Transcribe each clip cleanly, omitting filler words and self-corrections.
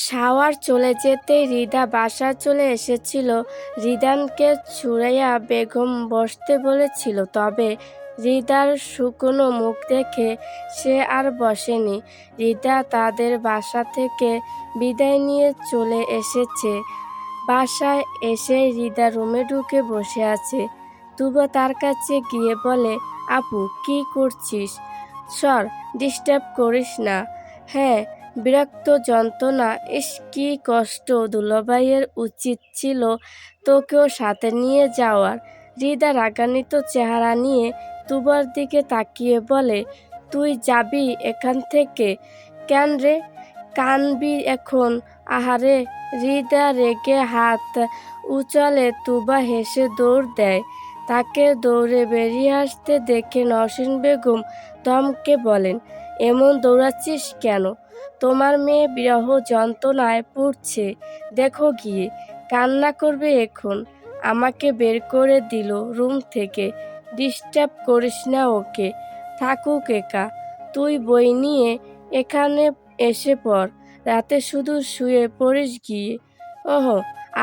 Shower চলে যেতেই রিদা বাসায় চলে এসেছিল। রিদানকে সুরাইয়া বেগম বসতে বলেছিল, তবে রিদার শুকনো মুখ দেখে সে আর বসেনি। রিদা তাদের বাসা থেকে বিদায় নিয়ে চলে এসেছে। বাসায় এসে রিদা রুমে ঢুকে বসে আছে। তুবা তার কাছে গিয়ে বলে, আপু কি করছিস? সর, ডিস্টার্ব করিস না। হ্যাঁ, বিরক্ত যন্ত্রণা। ইস কি কষ্ট, দুলাভাইয়ের উচিত ছিল তোকেও সাথে নিয়ে যাওয়ার। হৃদা রাগান্বিত চেহারা নিয়ে তুবার দিকে তাকিয়ে বলে, তুই যাবি এখান থেকে? কেন রে, কানবি এখন? আহারে। হৃদা রেগে হাত উচালে তুবা হেসে দৌড় দেয়। তাকে দৌড়ে বেরিয়ে আসতে দেখে নওশীন বেগম ধমকে বলেন, এমন দৌড়াচ্ছিস কেন? তোমার মেয়ে বিরহ যন্ত্রণায় পড়ছে, দেখো গিয়ে। কান্না করবে এখন। আমাকে বের করে দিল রুম থেকে। ডিস্টার্ব করিস না ওকে, থাকুক একা। তুই বই নিয়ে এখানে এসে পড়, রাতে শুধু শুয়ে পড়িস গিয়ে। ওহো,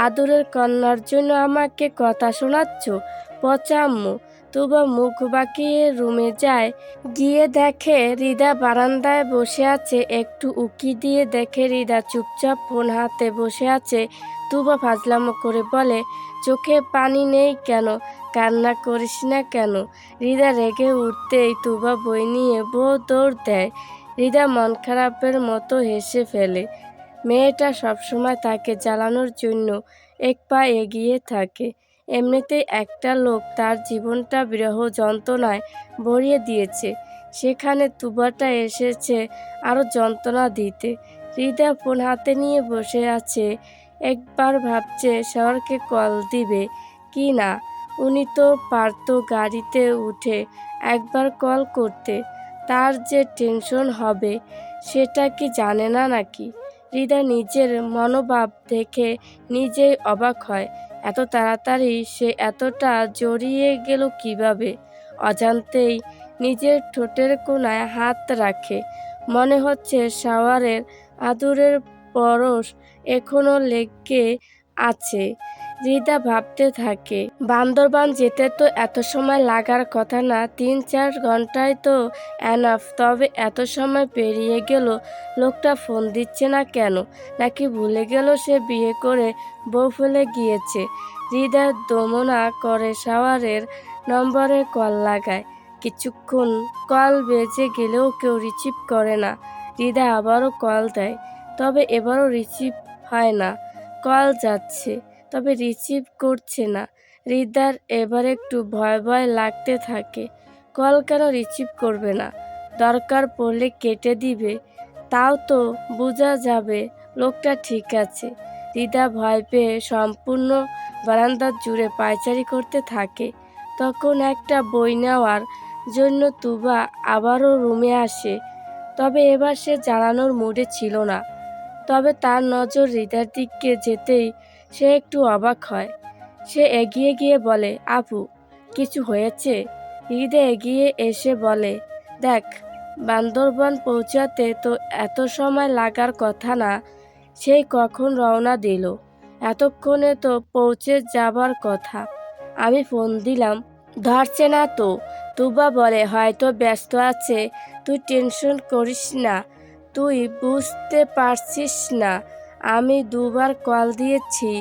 আদরের কন্যার জন্য আমাকে কথা শোনাচ্ছ? পচা আম্মু। তুবা মুখ বাঁকিয়ে রুমে যায়। গিয়ে দেখে রিদা বারান্দায় বসে আছে। একটু উকি দিয়ে দেখে রিদা চুপচাপ ফোন হাতে বসে আছে। তুবা ফাজলামো করে বলে, চোখে পানি নেই কেন? কান্না করিস না কেন? রিদা রেগে উঠতেই তুবা বই নিয়ে দৌড় দেয়। রিদা মন খারাপের মতো হেসে ফেলে। মেয়েটা সবসময় তাকে জ্বালানোর জন্য এক পা এগিয়ে থাকে। এমনিতেই একটা লোক তার জীবনটা বিরহ যন্ত্রণায় ভরিয়ে দিয়েছে, সেখানে তুবাটা এসেছে আরও যন্ত্রণা দিতে। হৃদা ফোন হাতে নিয়ে বসে আছে। একবার ভাবছে শাওয়ারকে কল দিবে কি না। উনি তো পারত গাড়িতে উঠে একবার কল করতে। তার যে টেনশন হবে সেটা কি জানে না নাকি? হৃদা নিজের মনোভাব দেখে নিজেই অবাক হয়। এত তাড়াতাড়ি সে এতটা জড়িয়ে গেল কিভাবে? অজান্তেই নিজের ঠোঁটের কোণায় হাত রাখে। মনে হচ্ছে শাওয়ারের আদরের পরশ এখনো লেগে আছে। হৃদা ভাবতে থাকে, বান্দরবান যেতে তো এত সময় লাগার কথা না, 3-4 ঘন্টায় তো এনাফ। তবে এত সময় পেরিয়ে গেল, লোকটা ফোন দিচ্ছে না কেন? নাকি ভুলে গেল সে বিয়ে করে বউ ফেলে গিয়েছে? হৃদা দমনা করে শাওয়ারের নম্বরে কল লাগায়। কিছুক্ষণ কল বেজে গেলেও কেউ রিসিভ করে না। হৃদা আবারও কল দেয়, তবে এবারও রিসিভ হয় না। কল যাচ্ছে, তবে রিসিভ করছে না। হৃদার এবার একটু ভয় ভয় লাগতে থাকে। কল কেন রিসিভ করবে না? দরকার পড়লে কেটে দিবে, তাও তো বোঝা যাবে লোকটা ঠিক আছে। হৃদা ভয় পেয়ে সম্পূর্ণ বারান্দা জুড়ে পায়চারি করতে থাকে। তখন একটা বই নেওয়ার জন্য তুবা আবারও রুমে আসে, তবে এবার সে জ্বালানোর মুডে ছিল না। তবে তার নজর হৃদার দিকে যেতেই সে একটু অবাক হয়। সে এগিয়ে গিয়ে বলে, আপু কিছু হয়েছে? হৃদা এগিয়ে এসে বলে, দেখ, বান্দরবান পৌঁছাতে তো এত সময় লাগার কথা না। সেই কখন রওনা দিল, এতক্ষণে তো পৌঁছে যাবার কথা। আমি ফোন দিলাম, ধরছে না তো। তুবা বলে, হয়তো ব্যস্ত আছে। তুই টেনশন করিস না। তুই বুঝতে পারছিস না, আমি দুবার কল দিয়েছি,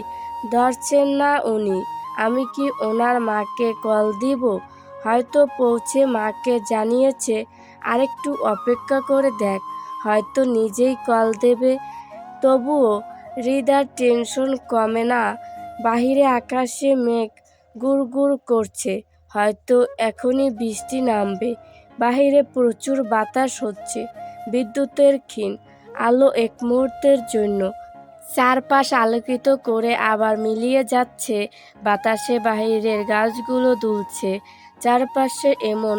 ধরছেন না উনি। আমি কি ওনার মাকে কল দিব? হয়তো পৌঁছে মাকে জানিয়েছে। আরেকটু অপেক্ষা করে দেখ, হয়তো নিজেই কল দেবে। তবুও হৃদার টেনশন কমে না। বাহিরে আকাশে মেঘ গুড়গুড় করছে, হয়তো এখনই বৃষ্টি নামবে। বাহিরে প্রচুর বাতাস হচ্ছে, বিদ্যুতের ক্ষীণ আলো এক মুহূর্তের জন্য চারপাশ আলোকিত করে আবার মিলিয়ে যাচ্ছে। বাতাসে বাহিরের গাছগুলো দুলছে। চারপাশে এমন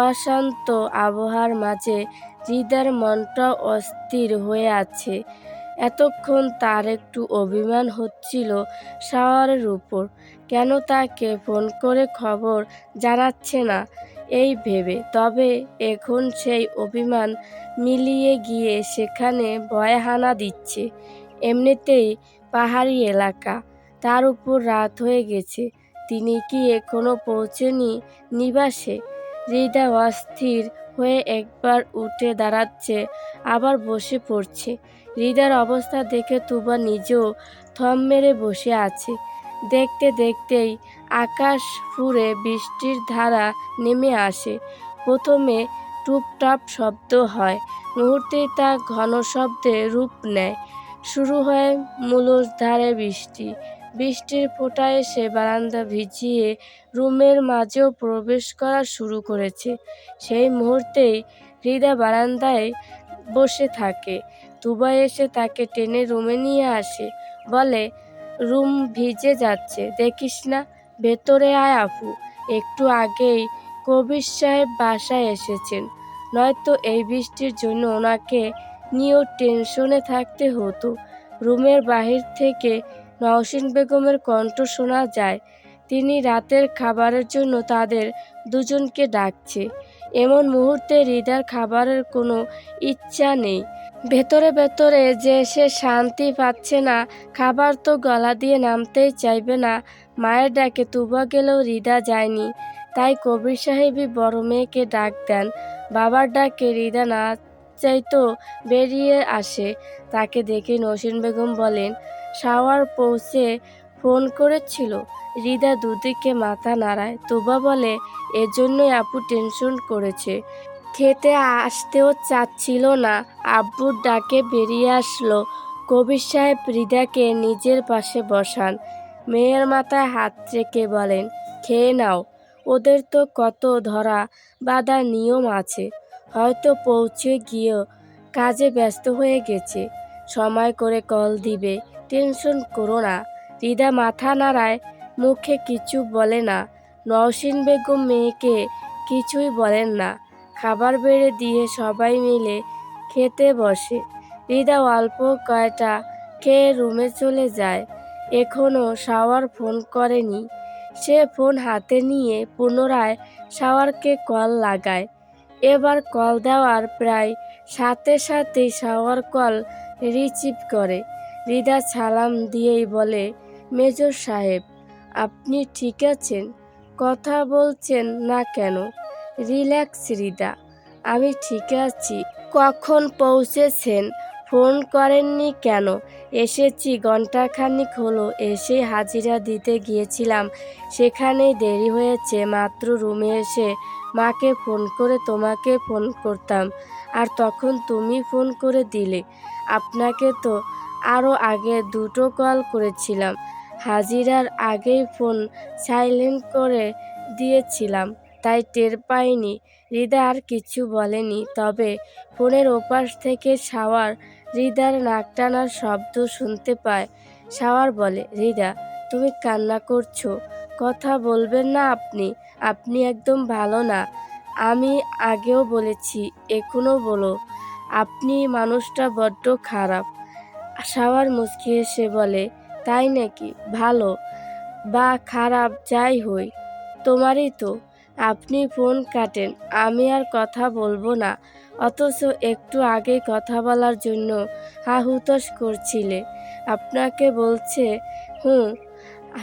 অশান্ত আবহাওয়ার মাঝে হৃদার মনটা অস্থির হয়ে আছে। এতক্ষণ তার একটু অভিমান হচ্ছিল শাওয়ারের উপর। কেন তাকে ফোন করে খবর জানাচ্ছে না এই ভেবে। তবে এখন সেই অভিমান মিলিয়ে গিয়ে সেখানে ভয় হানা দিচ্ছে। এমনিতেই পাহাড়ি এলাকা, তার উপর রাত হয়ে গেছে। তিনি কি এখনো পৌঁছেনি নিবাসে? হৃদা অস্থির হয়ে একবার উঠে দাঁড়াচ্ছে, আবার বসে পড়ছে। হৃদার অবস্থা দেখে তুবা নিজেও থম মেরে বসে আছে। দেখতে দেখতেই আকাশ ফুঁড়ে বৃষ্টির ধারা নেমে আসে। প্রথমে টুপটাপ শব্দ হয়, মুহূর্তেই তা ঘন শব্দে রূপ নেয়। শুরু হয় মুষলধারে বৃষ্টি। বৃষ্টির ফোঁটা এসে বারান্দা ভিজিয়ে রুমের মাঝেও প্রবেশ করা শুরু করেছে। সেই মুহূর্তেই হৃদা বারান্দায় বসে থাকে। তুবা এসে তাকে টেনে রুমে নিয়ে আসে, বলে, রুম ভিজে যাচ্ছে, দেখিস না? ভেতরে আয় আপু। একটু আগেই কবির সাহেব বাসায় এসেছেন, নয়তো এই বৃষ্টির জন্য ওনাকে নিয়েও টেনশনে থাকতে হতো। রুমের বাহির থেকে নওশীন বেগমের কণ্ঠ শোনা যায়। তিনি রাতের খাবারের জন্য তাদের দুজনকে ডাকছে। এমন মুহূর্তে হৃদার খাবারের কোনো ইচ্ছা নেই। ভেতরে ভেতরে যে সে শান্তি পাচ্ছে না, খাবার তো গলা দিয়ে নামতেই চাইবে না। মায়ের ডাকে তুবা গেলেও হৃদা যায়নি, তাই কবির সাহেবই বড় মেয়েকে ডাক দেন। বাবার ডাকে হৃদা না চাইতো বেরিয়ে আসে। তাকে দেখে নওশীন বেগম বলেন, শাওয়ার পৌঁছে ফোন করেছিল? হৃদা দুদিকে মাথা নাড়ায়। তুবা বলে, এজন্যই আপু টেনশন করেছে, খেতে আসতেও চাচ্ছিল না। আব্বুর ডাকে বেরিয়ে আসলো। কবির সাহেব হৃদাকে নিজের পাশে বসান। মেয়ের মাথায় হাত রেখে বলেন, খেয়ে নাও, ওদের তো কত ধরা বাঁধা নিয়ম আছে, হয়তো পৌঁছে গিয়েও কাজে ব্যস্ত হয়ে গেছে, সময় করে কল দিবে, টেনশন করো না। হৃদা মাথা নাড়ায়, মুখে কিছু বলে না। নওশীন বেগম মেয়েকে কিছুই বলেন না। খাবার বেড়ে দিয়ে সবাই মিলে খেতে বসে। হৃদা অল্প কয়টা খেয়ে রুমে চলে যায়। এখনও শাওয়ার ফোন করেনি। সে ফোন হাতে নিয়ে পুনরায় শাওয়ারকে কল লাগায়। এবার কল দেওয়ার প্রায় সাথে সাথেই শাওয়ার কল রিসিভ করে। হৃদা সালাম দিয়েই বলে, মেজর সাহেব, আপনি ঠিক আছেন? কথা বলছেন না কেন? রিল্যাক্স হৃদা, আমি ঠিক আছি। কখন পৌঁছেছেন? ফোন করেননি কেন? এসেছি, ঘণ্টাখানিক হলো এসে হাজিরা দিতে গিয়েছিলাম, সেখানেই দেরি হয়েছে। মাত্র রুমে এসে মাকে ফোন করে তোমাকে ফোন করতাম, আর তখন তুমি ফোন করে দিলে। আপনাকে তো আরও আগে দুটো কল করেছিলাম, হাজিরার আগেই ফোন সাইলেন্ট করে দিয়েছিলাম, তাই টের পাইনি। হৃদা আর কিছু বলেনি, তবে ফোনের ওপাশ থেকে শাওয়ার হৃদার নাক টানার শব্দ শুনতে পায়। শাওয়ার বলে, হৃদা, তুমি কান্না করছো, কথা বলবেন না আপনি? আপনি একদম ভালো না। আমি আগেও বলেছি, এখনও বলো, আপনি মানুষটা বড্ড খারাপ। শাওয়ার মুচকি হেসে বলে, তাই নাকি? ভালো বা খারাপ যাই হই, তোমারই তো। আপনি ফোন কাটেন, আমি আর কথা বলবো না, অথচ একটু আগে কথা বলার জন্য হাহুতাশ করছিলে। আপনাকে বলছে হুঁ।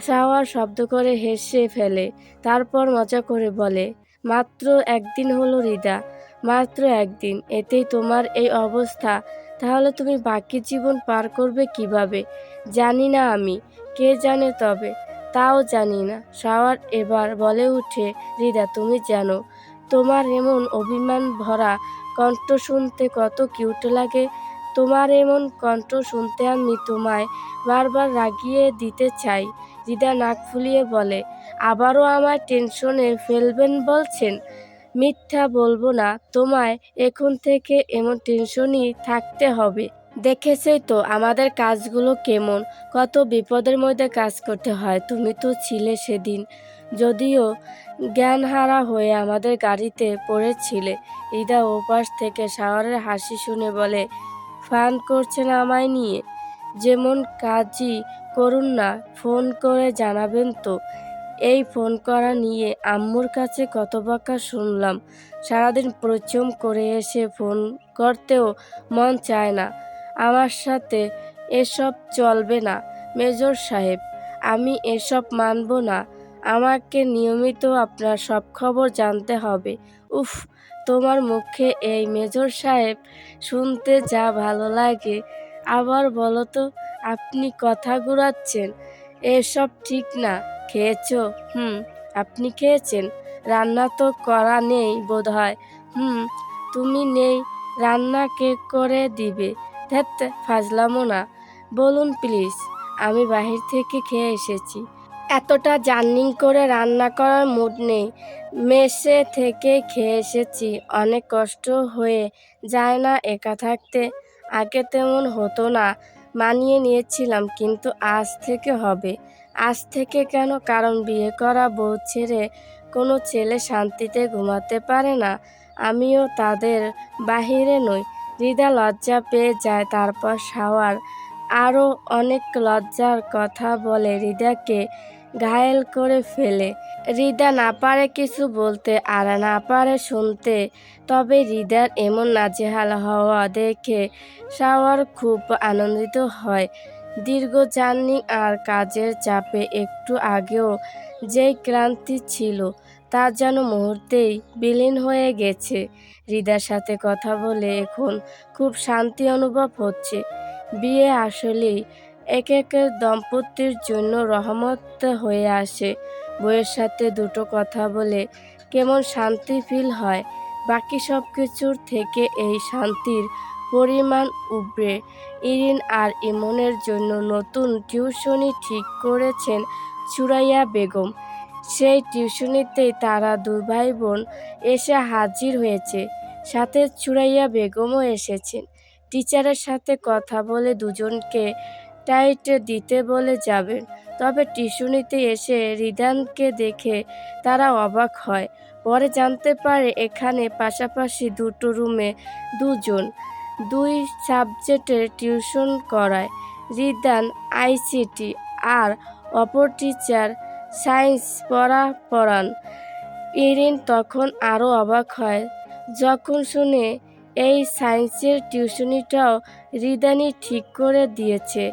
শাওয়ার শব্দ করে হেসে ফেলে, তারপর মজা করে বলে, মাত্র একদিন হলো হৃদা, মাত্র একদিন, এতেই তোমার এই অবস্থা? তাহলে তুমি বাকি জীবন পার করবে কিভাবে? জানি না আমি, কে জানে, তবে তাও জানি না। শাওয়ার এবার বলে উঠে, হৃদা, তুমি জানো তোমার এমন অভিমান ভরা কণ্ঠ শুনতে কত কিউট লাগে? তোমার এমন কণ্ঠ শুনতে আমি তোমায় বারবার রাগিয়ে দিতে চাই। হৃদা নাক ফুলিয়ে বলে, আবারও আমায় টেনশনে ফেলবেন বলছেন? মিথ্যা বলবো না, তোমায় এখন থেকে এমন টেনশনই থাকতে হবে। দেখেছই তো আমাদের কাজগুলো কেমন, কত বিপদের মধ্যে কাজ করতে হয়। তুমি তো ছিলে সেদিন, যদিও জ্ঞানহারা হয়ে আমাদের গাড়িতে পড়েছিলে। হৃদা ওপাশ থেকে শাওয়ারের হাসি শুনে বলে, ফান করছেন আমায় নিয়ে? যেমন কাজই করুন না, ফোন করে জানাবেন তো। এই ফোন করা নিয়ে আম্মুর কাছে কত বকা শুনলাম। সারাদিন পরিশ্রম করে এসে ফোন করতেও মন চায় না। আমার সাথে এসব চলবে না মেজর সাহেব, আমি এসব মানব না। আমাকে নিয়মিত আপনার সব খবর জানতে হবে। উফ, তোমার মুখে এই মেজর সাহেব শুনতে যা ভালো লাগে। আবার বলো তো, আপনি কথা ঘুরাচ্ছেন, এসব ঠিক না। খেয়েছো? আপনি খেয়েছেন? রান্না তো করা নেই বোধহয়। তুমি নেই, রান্না কে করে দিবে? ধ্যাৎ, ফাজলামো না। বলুন প্লিজ, আমি বাহির থেকে খেয়ে এসেছি। এতটা জার্নি করে রান্না করার মুড নেই। মেসে থেকে খেয়ে এসেছি। অনেক কষ্ট হয়ে যায় না একা থাকতে? আগে তেমন হতো না, মানিয়ে নিয়েছিলাম, কিন্তু আজ থেকে হবে। আজ থেকে কেন? কারণ বিয়ে করা বউ ছেড়ে কোনো ছেলে শান্তিতে ঘুমাতে পারে না। আমিও তাদের বাহিরে নই। হৃদা লজ্জা পেয়ে যায়, তারপর শাওয়ার আরও অনেক লজ্জার কথা বলে হৃদাকে ঘায়েল করে ফেলে। হৃদা না পারে কিছু বলতে আর না পারে শুনতে। তবে হৃদার এমন নাজেহাল হওয়া দেখে শাওয়ার খুব আনন্দিত হয়। দীর্ঘ জার্নি আর কাজের চাপে একটু আগেও যেই ক্লান্তি ছিল তা যেন মুহূর্তেই বিলীন হয়ে গেছে। হৃদার সাথে কথা বলে এখন খুব শান্তি অনুভব হচ্ছে। বিয়ে আসলেই এক একের দম্পতির জন্য রহমত হয়ে আসে। বউয়ের সাথে দুটো কথা বলে কেমন শান্তি ফিল হয়। বাকি সব কিছুর থেকে এই শান্তির পরিমাণ উবরে। ইরিন আর ইমনের জন্য নতুন টিউশনি ঠিক করেছেন সুরাইয়া বেগম। সেই টিউশনিতেই তারা দুই ভাই বোন এসে হাজির হয়েছে। সাথে সুরাইয়া বেগমও এসেছেন। টিচারের সাথে কথা বলে দুজনকে টাইট দিতে বলে যাবেন। তবে টিউশনিতে এসে রিদানকে দেখে তারা অবাক হয়। পরে জানতে পারে এখানে পাশাপাশি দুটো রুমে দুজন দুই সাবজেক্টের টিউশন করায়। রিদান আইসিটি আর অপর টিচার সায়েন্স পড়ান। ইরিন তখন আরও অবাক হয় যখন শুনে এই সায়েন্সের টিউশনিটাও রিদানই ঠিক করে দিয়েছে।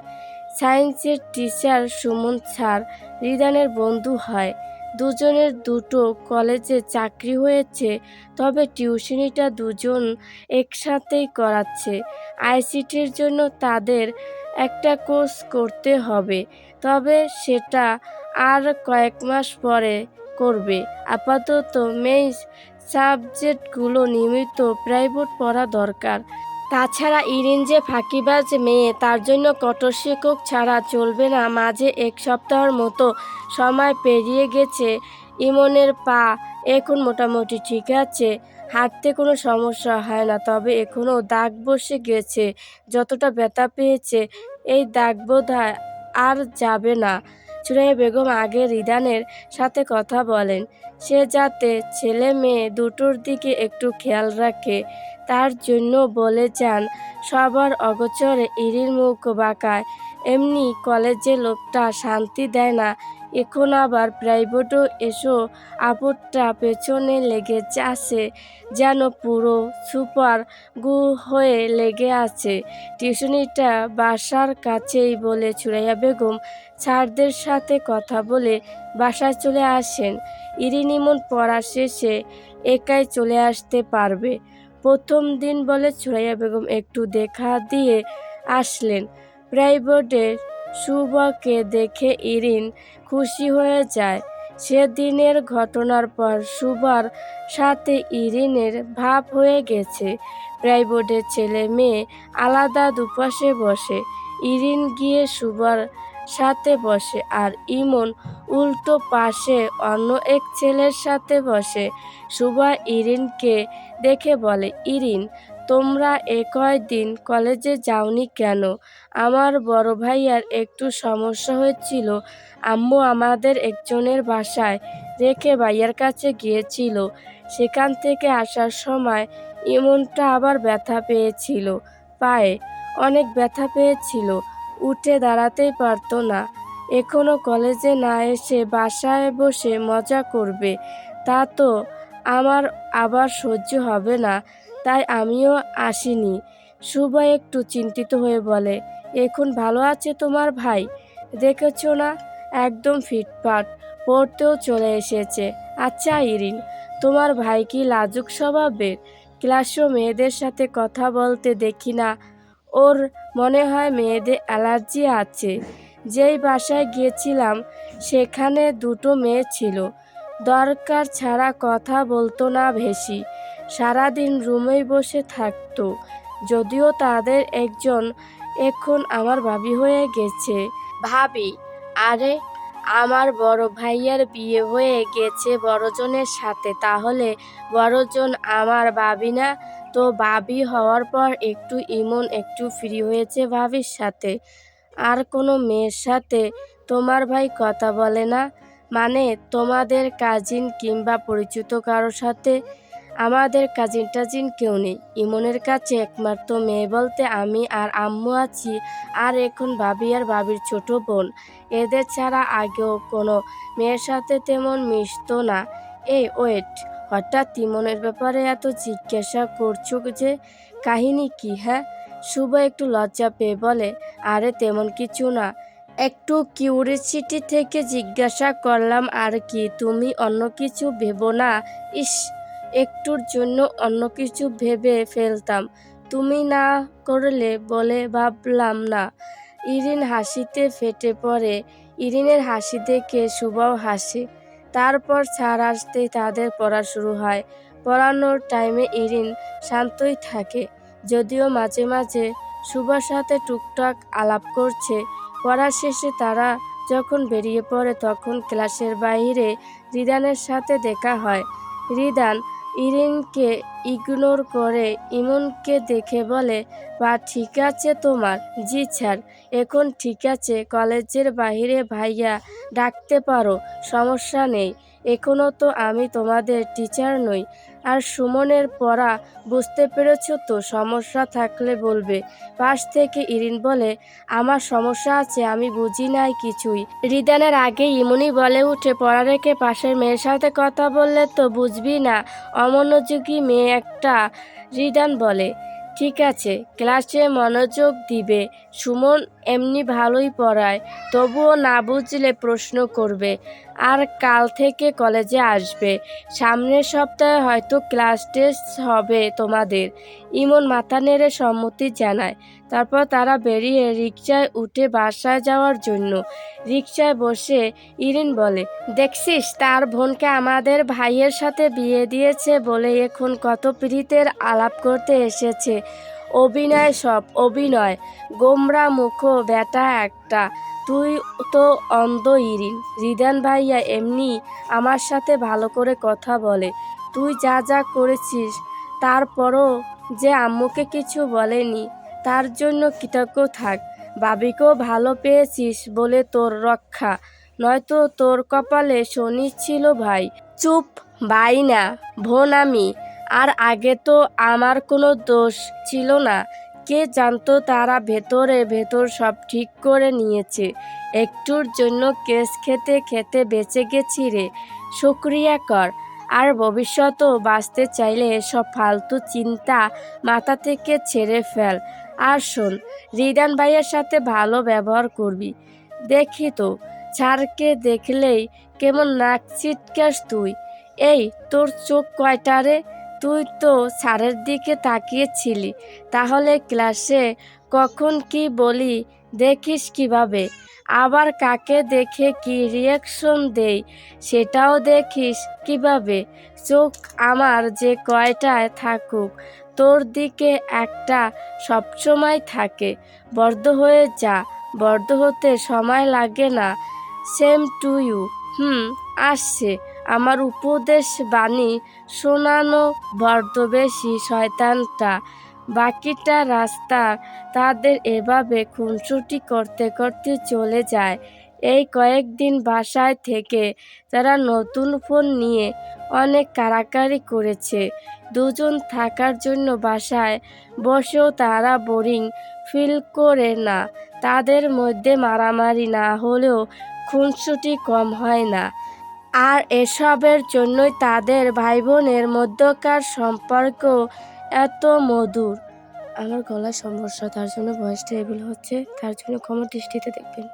সায়েন্সের টিচার সুমন স্যার রিদানের বন্ধু হয়। দুজনের দুটো কলেজে চাকরি হয়েছে, তবে টিউশনিটা দুজন একসাথেই করাচ্ছে। আইসিটির জন্য তাদের একটা কোর্স করতে হবে, তবে সেটা আর কয়েক মাস পরে করবে। আপাতত মেইন সাবজেক্টগুলো নিয়মিত প্রাইভেট পড়া দরকার। তাছাড়া ইরিন যে ফাঁকিবাজ মেয়ে, তার জন্য কঠোর শিক্ষক ছাড়া চলবে না। মাঝে এক সপ্তাহের মতো সময় পেরিয়ে গেছে। ইমনের পা এখন মোটামুটি ঠিক আছে, হাঁটতে কোনো সমস্যা হয় না, তবে এখনও দাগ বসে গেছে। যতটা ব্যথা পেয়েছে, এই দাগ বোধহয় আর যাবে না। সুরাইয়া বেগম আগে রিদানের সাথে কথা বলেন, সে যাতে ছেলে মেয়ে দুটোর দিকে একটু খেয়াল রাখে, তার জন্য বলে যান। সবার অগোচরে ইরির মুখ বাঁকায়। এমনি কলেজে লোকটা শান্তি দেয় না, এখন আবার প্রাইভেটও এসো। আপুরটা পেছনে লেগে আছে, যেন পুরো সুপার গু হয়ে লেগে আছে। টিউশনিটা বাসার কাছেই বলে সুরাইয়া বেগম স্যারদের সাথে কথা বলে বাসায় চলে আসেন। ইরিন ইমন পড়া শেষে একাই চলে আসতে পারবে। প্রথম দিন বলে সুরাইয়া বেগম একটু দেখা দিয়ে আসলেন। প্রাইভেটে শুভকে দেখে ইরিন খুশি হয়ে যায়। সেদিনের ঘটনার পর শুভার সাথে ইরিনের ভাব হয়ে গেছে। প্রাইভেটের ছেলে মেয়ে আলাদা দুপাশে বসে। ইরিন গিয়ে শুভার সাথে বসে আর ইমন উল্টো পাশে অন্য এক ছেলের সাথে বসে। শুভা ইরিনকে দেখে বলে, ইরিন, তোমরা কয়দিন কলেজে যাওনি কেন? আমার বড় ভাইয়ার একটু সমস্যা হয়েছিল, আম্মু আমাদের একজনের বাসায় রেখে ভাইয়ার কাছে গিয়েছিল। সেখান থেকে আসার সময় ইমনটা আবার ব্যথা পেয়েছিল, পায়ে অনেক ব্যথা পেয়েছিল, উঠে দাঁড়াতেই পারতো না। এখনও কলেজে না এসে বাসায় বসে মজা করবে, তা তো আমার আবার সহ্য হবে না, তাই আমিও আসিনি। শুভা একটু চিন্তিত হয়ে বলে, এখন ভালো আছে তোমার ভাই? দেখেছো না, একদম ফিটফাট, পড়তেও চলে এসেছে। আচ্ছা ইরিন, তোমার ভাই কি লাজুক স্বভাবের? ক্লাসেও মেয়েদের সাথে কথা বলতে দেখি না। ওর মনে হয় মেয়েদের অ্যালার্জি আছে। যেই বাসায় গিয়েছিলাম সেখানে দুটো মেয়ে ছিল, দরকার ছাড়া কথা বলতো না বেশি, সারাদিন রুমেই বসে থাকতো। যদিও তাদের একজন এখন আমার ভাবি হয়ে গেছে। ভাবি? আরে, আমার বড় ভাইয়ের বিয়ে হয়ে গেছে বড়জনের সাথে, তাহলে বড়জন আমার ভাবি না? তো ভাবি হওয়ার পর একটু ইমন একটু ফ্রি হয়েছে ভাবির সাথে। আর কোনো মেয়ের সাথে তোমার ভাই কথা বলে না? মানে তোমাদের কাজিন কিংবা পরিচিত কারোর সাথে? আমাদের কাজিন টাজিন কেউ নেই। ইমনের কাছে একমাত্র মেয়ে বলতে আমি আর আম্মু আছি, আর এখন ভাবি আর ভাবির ছোট বোন। এদের ছাড়া আগেও কোনো মেয়ের সাথে তেমন মিশতো না। এই ওয়েট, হঠাৎ ইমনের ব্যাপারে এত জিজ্ঞাসা করছো যে, কাহিনী কি? হ্যাঁ? শুভ একটু লজ্জা পেয়ে বলে, আরে তেমন কিছু না, একটু কিউরিসিটি থেকে জিজ্ঞাসা করলাম আর কি, তুমি অন্য কিছু ভেবো না। ইস, একটুর জন্য অন্য কিছু ভেবে ফেলতাম, তুমি না করলে বলে ভাবলাম না। ইরিন হাসিতে ফেটে পড়ে। ইরিনের হাসি দেখে শুভও হাসে। তারপর স্যার আসতেই তাদের পড়া শুরু হয়। পড়ানোর টাইমে ইরিন শান্তই থাকে, যদিও মাঝে মাঝে শুভর সাথে টুকটাক আলাপ করছে। পড়া শেষে তারা যখন বেরিয়ে পড়ে তখন ক্লাসের বাইরে রিদানের সাথে দেখা হয়। রিদান ইরিনকে ইগনোর করে ইমনকে দেখে বলে, বা ঠিক আছে তোমার? জি স্যার, এখন ঠিক আছে, কলেজের বাইরে ভাইয়া ডাকতে পারো, সমস্যা নেই। এখনও তো আমি তোমাদের টিচার নই। আর সুমনের পড়া বুঝতে পেরেছ তো? সমস্যা থাকলে বলবে। পাশ থেকে ইরিন বলে, আমার সমস্যা আছে, আমি বুঝি নাই কিছুই। রিদানের আগে ইমনই বলে উঠে, পড়া রেখে পাশের মেয়ের সাথে কথা বললে তো বুঝবি না, অমনোযোগী মেয়ে একটা। রিদান বলে, ঠিক আছে, ক্লাসে মনোযোগ দিবে। সুমন এমনি ভালোই পড়ায়, তবুও না বুঝলে প্রশ্ন করবে। আর কাল থেকে কলেজে আসবে। সামনের সপ্তাহে হয়তো ক্লাস টেস্ট হবে তোমাদের। ইমন মাথা নেড়ে সম্মতি জানায়। তারপর তারা বেরিয়ে রিকশায় উঠে বাসায় যাওয়ার জন্য। রিকশায় বসে ইরিন বলে, দেখছিস, তার বোনকে আমাদের ভাইয়ের সাথে বিয়ে দিয়েছে বলে এখন কত প্রীতের আলাপ করতে এসেছে। অভিনয়, সব অভিনয়, গোমরা মুখ ব্যাটা একটা। তুই তো অন্ধ ইরিন। রিদান ভাইয়া এমনি আমার সাথে ভালো করে কথা বলে। তুই যা যা করেছিস তারপরও যে আম্মুকে কিছু বলেনি, তার জন্য কৃতজ্ঞ থাক। ভাবিকেও ভালো পেয়েছিস বলে তোর রক্ষা, নয়তো তোর কপালে শনি ছিল ভাই। চুপ, ভাই না, বোন আমি। আর আগে তো আমার কোনো দোষ ছিল না। কে জানতো তারা ভেতরে ভেতর সব ঠিক করে নিয়েছে। একটুর জন্য কেস খেতে খেতে বেঁচে গেছি রে, শুকরিয়া কর। আর ভবিষ্যতেও বাঁচতে চাইলে এসব ফালতু চিন্তা মাথা থেকে ছেড়ে ফেল। আর শোন, রিদান ভাইয়ের সাথে ভালো ব্যবহার করবি। দেখি তো, স্যারকে দেখলেই কেমন নাক ছিটকাস তুই। এই, তোর চোখ কয়টা রে? তুই তো স্যারের দিকে তাকিয়েছিলি, তাহলে ক্লাসে কখন কি বলি দেখিস কিভাবে? আবার কাকে দেখে কি রিয়াকশন দেই সেটাও দেখিস কিভাবে? চোখ আমার যে কয়টায় থাকুক, তোর দিকে একটা সবসময় থাকে। বদ্ধ হয়ে যা, বদ্ধ হতে সময় লাগে না। Same to you. আসছে আমার উপদেশ বাণী শোনানো বড্ড বেশি শয়তানটা। বাকিটা রাস্তা তাদের এভাবে খুনসুটি করতে করতে চলে যায়। এই কয়েকদিন বাসায় থেকে তারা নতুন ফোন নিয়ে অনেক কাড়াকাড়ি করেছে। দুজন থাকার জন্য বাসায় বসেও তারা বোরিং ফিল করে না। তাদের মধ্যে মারামারি না হলেও খুনসুটি কম হয় না। আর এসবের জন্যই তাদের ভাই বোনের মধ্যকার সম্পর্ক এত মধুর। আমার গলায় সমস্যা, তার জন্য ভয়েসটা এগুলো হচ্ছে, তার জন্য ক্ষমার দৃষ্টিতে দেখবেন।